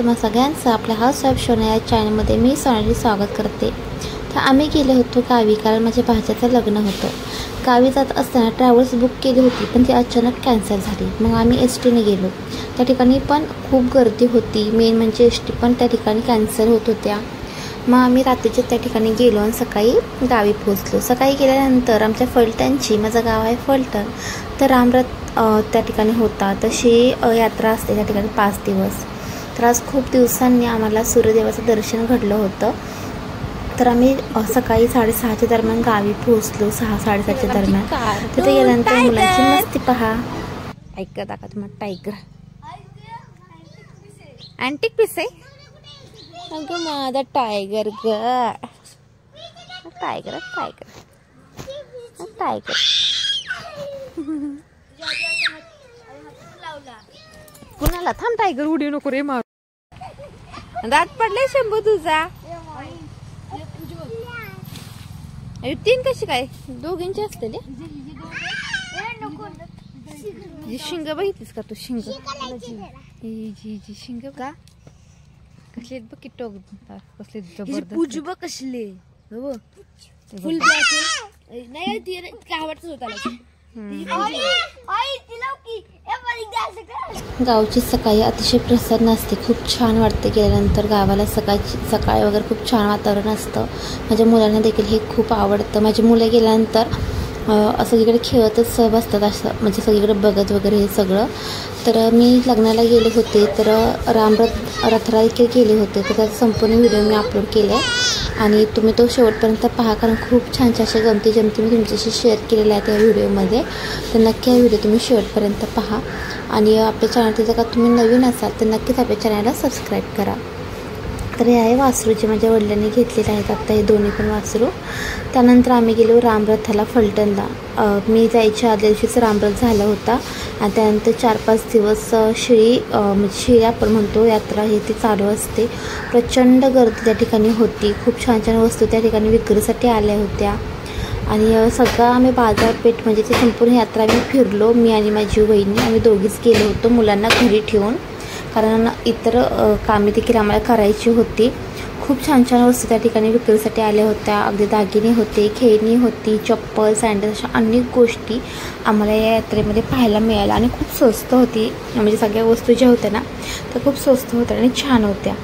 तुम्हा सगळ्यांचं आपल्या हाऊसवाईफ शो या चॅनलमध्ये मी सोनाली स्वागत करते। तर आम्ही गेलो होतो गावी, कारण माझ्या भाच्याचं लग्न होतं। गावी जात असताना ट्रॅव्हल्स बुक केली होती, पण ती अचानक कॅन्सल झाली। मग आम्ही एस टीने गेलो। त्या ठिकाणी पण खूप गर्दी होती, मेन म्हणजे एस टी पण त्या ठिकाणी कॅन्सल होत होत्या। मग आम्ही रात्रीच्या त्या ठिकाणी गेलो आणि सकाळी गावी पोहोचलो। सकाळी गेल्यानंतर आमच्या फलटणची, माझं गाव आहे फलटण, तर रामरथ त्या ठिकाणी होता। तशी यात्रा असते त्या ठिकाणी 5 दिवस। तर आज खूप दिवसांनी आम्हाला सूर्यदेवाचं दर्शन घडलं होतं। तर आम्ही सकाळी 6:30च्या दरम्यान गावी पोहोचलो, 6-7:30च्या दरम्यान। तिथे गेल्यानंतर मुलांची मस्ती पहा। ऐका दाखवा तुम्हाला टायगर, अँटिक पीस आहे। अगं माझा टायगर ग, टायगर टायगर टायगर। कुणाला? थांब, टायगर उडी नको रे मार, दात पडले शंभू तुझा। 3 कशी काय? दोघींची असते शिंग बघितलीस का तू? शिंग जी शिंग का कसले बघ की, टोक कसले जबरदस्त पूज बघ कसले फुल नाही ती काय आवडतच होता। गावची सकाळी अतिशय प्रसन्न असते, खूप छान वाटते गेल्यानंतर गावाला। सकाळी वगैरे खूप छान वातावरण असतं। माझ्या मुलांना देखील हे खूप आवडतं। माझी मुलं गेल्यानंतर सगळीकडे खेळतच बसतात, असं म्हणजे सगळीकडे बघत वगैरे हे सगळं। तर मी लग्नाला गेले होते, तर रथरा देखील गेले होते। तर त्याचा संपूर्ण व्हिडिओ मी अपलोड केला आहे आणि तुम्ही तो शेवटपर्यंत पहा, कारण खूप छान छान अशा गमती मी तुमच्याशी शेअर केलेल्या आहेत त्या व्हिडिओमध्ये। तर नक्की हा व्हिडिओ तुम्ही शेवटपर्यंत पहा आणि आपल्या चॅनलवर जर का तुम्ही नवीन असाल तर नक्कीच आपल्या चॅनलला सबस्क्राईब करा। तर हे आहे वासरू, जे माझ्या वडिलांनी घेतलेले आहेत आत्ता, हे दोन्ही पण वासरू। त्यानंतर आम्ही गेलो रामरथाला फलटणला। मी जायच्या आदल्या दिवशीच रामरथ झाला होता आणि त्यानंतर 4-5 दिवस शिळी आपण म्हणतो यात्रा हे ती चालू असते। प्रचंड गर्दी त्या ठिकाणी होती, खूप छान छान वस्तू त्या ठिकाणी विक्रीसाठी आल्या होत्या आणि सगळं आम्ही बाजारपेठ म्हणजे ती संपूर्ण यात्रा आम्ही फिरलो। मी आणि माझी वहिनी आम्ही दोघीच गेलो होतो, मुलांना घरी ठेवून, कारण इतर कामे देखील आम्हाला करायची होती। खूप छान छान वस्तू त्या ठिकाणी विक्रीसाठी आल्या होत्या। अगदी दागिने होते, खेळणी होती, चप्पल, सँडल, अशा अनेक गोष्टी आम्हाला या यात्रेमध्ये पाहायला मिळाल्या आणि खूप स्वस्त होती। म्हणजे सगळ्या वस्तू ज्या होत्या ना त्या खूप स्वस्त होत्या आणि छान होत्या।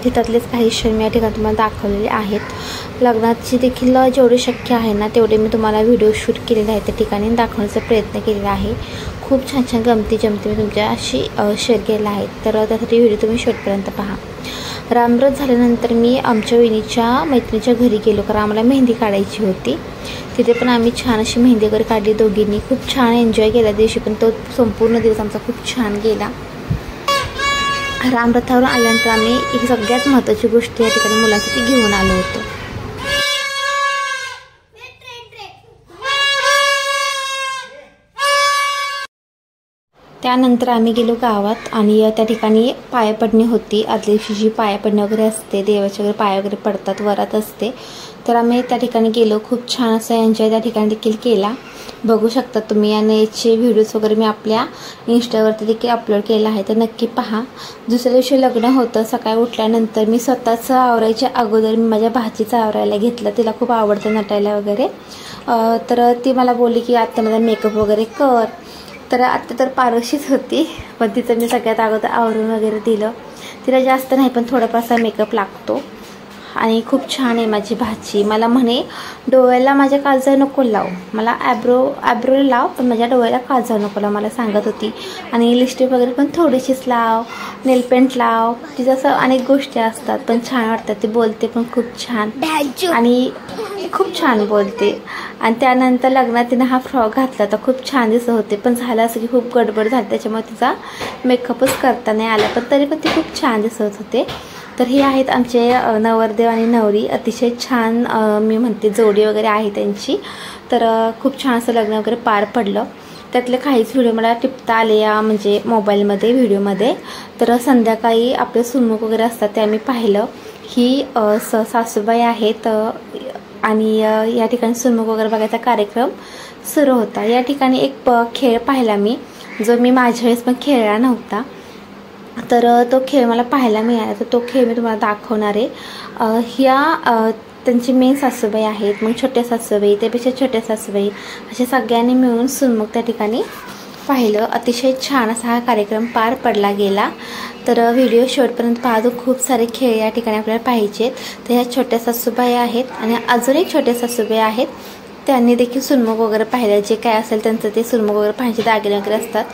त्यातलेच काही क्षण मी या ठिकाणी तुम्हाला दाखवलेले आहेत। लग्नाची देखील जेवढे शक्य आहे ना तेवढे मी तुम्हाला व्हिडिओ शूट केलेले आहेत त्या ठिकाणी, दाखवण्याचा प्रयत्न केलेला आहे। खूप छान छान गमती मी तुमच्याशी शेअर केलेला आहे, तर त्यासाठी व्हिडिओ तुम्ही शेवटपर्यंत पहा। रामरथ झाल्यानंतर मी आमच्या वहिनीच्या मैत्रिणीच्या घरी गेलो, कारण आम्हाला मेहंदी काढायची होती। तिथे पण आम्ही छान अशी मेहंदी वगैरे काढली दोघींनी, खूप छान एन्जॉय केला दिवशी, पण तो संपूर्ण दिवस आमचा खूप छान गेला। रामरथावरून आल्यानंतर आम्ही ही सगळ्यात महत्त्वाची गोष्ट या ठिकाणी मुलांसाठी घेऊन आलो होतो। त्यानंतर आम्ही गेलो गावात आणि त्या ठिकाणी पायापडणी होती। आदल्या दिवशी जी पायापडणी वगैरे असते, देवाचे वगैरे पाय वगैरे पडतात, वरात असते, तर आम्ही त्या ठिकाणी गेलो। खूप छान असा एन्जॉय त्या ठिकाणी देखील केला, बघू शकता तुम्ही। आणि याचे व्हिडिओज वगैरे मी आपल्या इंस्टावरती देखील अपलोड केला आहे, तर नक्की पहा। दुसऱ्या दिवशी लग्न होतं। सकाळी उठल्यानंतर मी स्वतःचं आवरायच्या अगोदर मी माझ्या भाचीचं आवरायला घेतलं। तिला खूप आवडतं नटायला वगैरे, तर ती मला बोलली की आत्ता माझा मेकअप वगैरे कर। तर आत्ता तर पारशीच होती, पण तिचं मी सगळ्यात अगोदर आवरून वगैरे दिलं। तिला जास्त नाही पण थोडाफारसा मेकअप लागतो आणि खूप छान आहे माझी भाची। मला म्हणे डोळ्याला माझ्या काजळ नको लाव, मला ॲब्रो लाव, पण माझ्या डोळ्याला काजळ नको लाव मला सांगत होती। आणि लिपस्टिक वगैरे पण थोडीशीच लाव, नेलपेंट लाव, तिचं असं अनेक गोष्टी असतात, पण छान वाटतात। ती बोलते पण खूप छान आणि खूप छान बोलते। आणि त्यानंतर लग्नात तिनं हा फ्रॉक घातला तर खूप छान दिसत होते, पण झालं असं की खूप गडबड झाली, त्याच्यामुळे तिचा मेकअपच करता नाही आला, पण तरी पण ती खूप छान दिसत होते। तर हे आहेत आमचे नवरदेव आणि नवरी, अतिशय छान मी म्हणते जोडी वगैरे आहे त्यांची। तर खूप छान असं लग्न वगैरे पार पडलं। त्यातले काहीच व्हिडिओ मला टिपता आले या म्हणजे मोबाईलमध्ये व्हिडिओमध्ये। तर संध्याकाळी आपले सुनमुख वगैरे असतात ते आम्ही पाहिलं। ही सासूबाई आहेत आणि या ठिकाणी सुनमुख वगैरे बघायचा कार्यक्रम सुरू होता। या ठिकाणी एक खेळ पाहिला मी, जो मी माझ्या वेळेस पण खेळला नव्हता। तर तो खेळ मला पाहायला मिळाला, तर तो खेळ मी तुम्हाला दाखवणार आहे. ह्या त्यांची मेन सासूबाई आहेत, मग छोट्या सासूबाई, त्यापेक्षा छोट्या सासूबाई, अशा सगळ्यांनी मिळून सुनमुख त्या ठिकाणी पाहिलं. अतिशय छान असा हा कार्यक्रम पार पडला गेला. तर व्हिडिओ शेवटपर्यंत पाहतो. खूप सारे खेळ या ठिकाणी आपल्याला पाहिजेत. तर ह्या छोट्या सासूबाई आहेत आणि अजून एक छोट्या सासूबाई आहेत, त्यांनी देखील सुनमुख वगैरे पाहिलं. जे काय असेल त्यांचं ते सुनमुख वगैरे पाहायचे दागिने वगैरे असतात,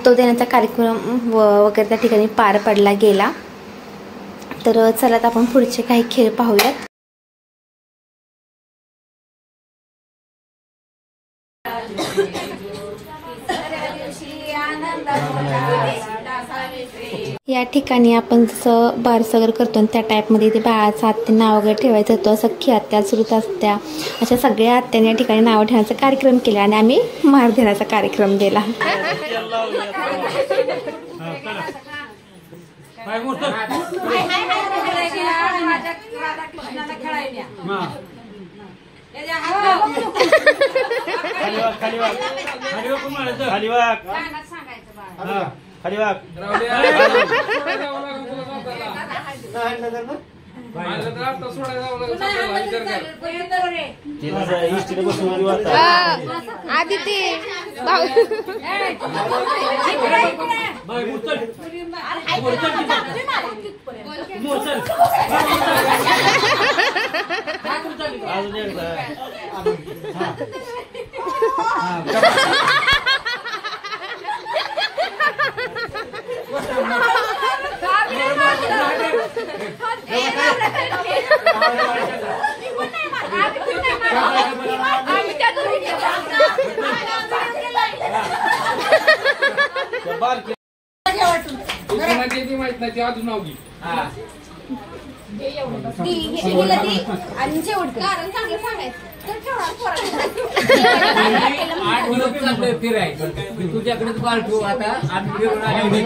तो देण्याचा कार्यक्रम वगैरे त्या ठिकाणी पार पडला गेला. तर चला आता आपण पुढचे काही खेळ पाहूयात. या ठिकाणी आपण जसं बारस वगैरे करतो त्या टाईपमध्ये ते बाळाचं आत्या नाव वगैरे ठेवायचं होतं. सख्खी आत्या, सुरत आत्या, अशा सगळ्या आत्याने या ठिकाणी नाव ठेवण्याचा कार्यक्रम केला आणि आम्ही मार देण्याचा कार्यक्रम केला. तुझ्याकडे कॉल ठेवू आता आम्ही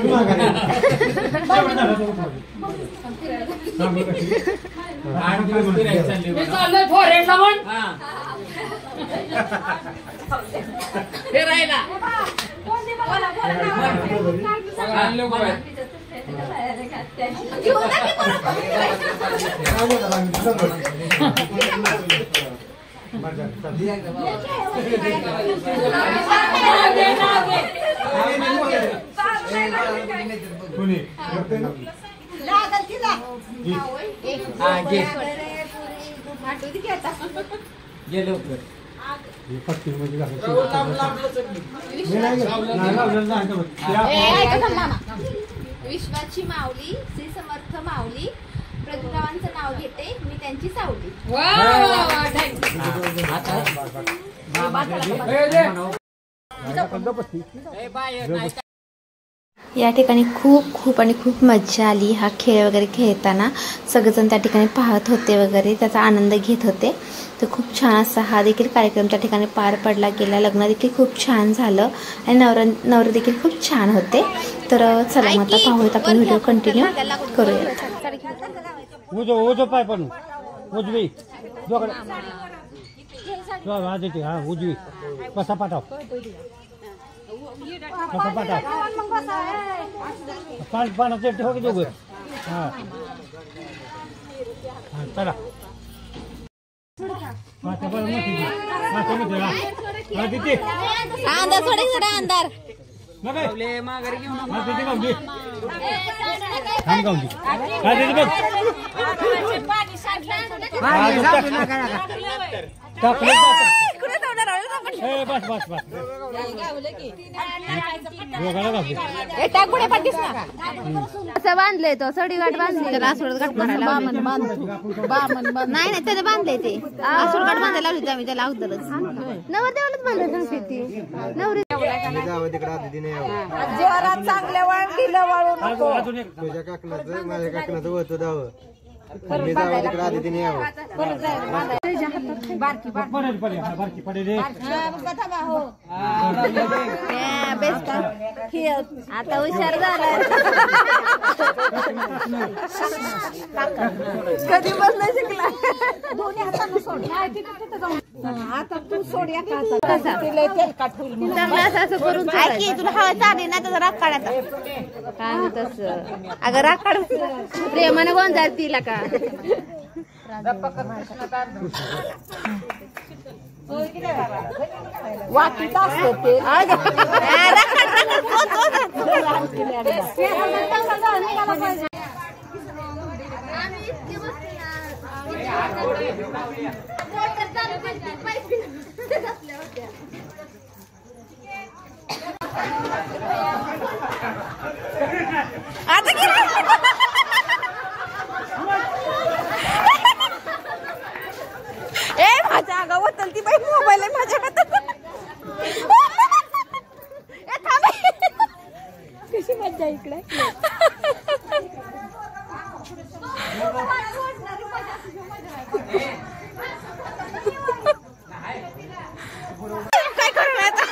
विश्वाची माऊली श्री समर्थ माऊली प्रभुरावांचं नाव घेते मी त्यांची सावली. या ठिकाणी खूप आणि खूप मज्जा आली. हा खेळ वगैरे खेळताना सगळेजण त्या ठिकाणी पाहत होते वगैरे, त्याचा आनंद घेत होते. तर खूप छान असा हा देखील कार्यक्रम त्या ठिकाणी पार पडला गेला. लग्न देखील खूप छान झालं आणि नवरा देखील खूप छान होते. तर चला मग आता पाहूयात, आपण व्हिडिओ कंटिन्यू करूयात. उजो पाय पण उजवी हा उजवी कसा पाठाव पाण्याचे ठेवा की दोघं. हा चला अंधार माघारी घेऊन बस बस बस असं बांधलंय तो सडी गाठ बांधली त्याला आसोड गाठ मारायला नाही नाही त्याला बांधलंय ते आसोड गाठ बांधायला लावली आम्ही त्याला अगोदरच नवरदेवालाच बांधलं सांगते नवरी चांगल्या वाळून वाळू नको तुझ्या काकणाचं माझ्या काकणाचं होतं दावं मी जावं तिकडे आधी तिने यावं आता हुशार झाला कधी बसलं शिकला दोन्ही हातानं सोड असं करून तुला हवा चालली ना तसं राग काढायचा काय तसं अगं राग काढ प्रेमानं कोण जाईल तिला का वाकीच असतं ते माझ्या गावात ती बाई मोबाईल आहे माझ्या हातात कशी मज्जा इकडे काय करू आता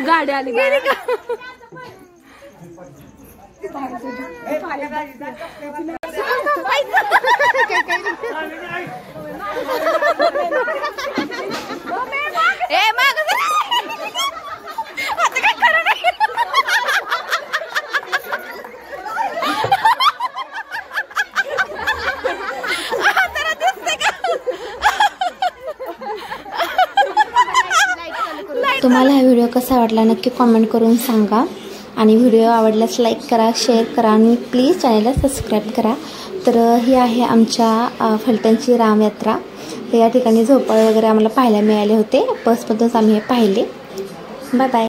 गाडी आली तुम्हाला हा व्हिडिओ कसा वाटला नक्की कॉमेंट करून सांगा आणि व्हिडिओ आवडल्यास लाईक करा शेअर करा आणि प्लीज चॅनलला सबस्क्राईब करा. तर ही आहे आमच्या फलटणची रामयात्रा. या ठिकाणी झोपाळे वगैरे आम्हाला पाहायला मिळाले होते. बसमधूनच आम्ही हे पाहिले. Bye bye.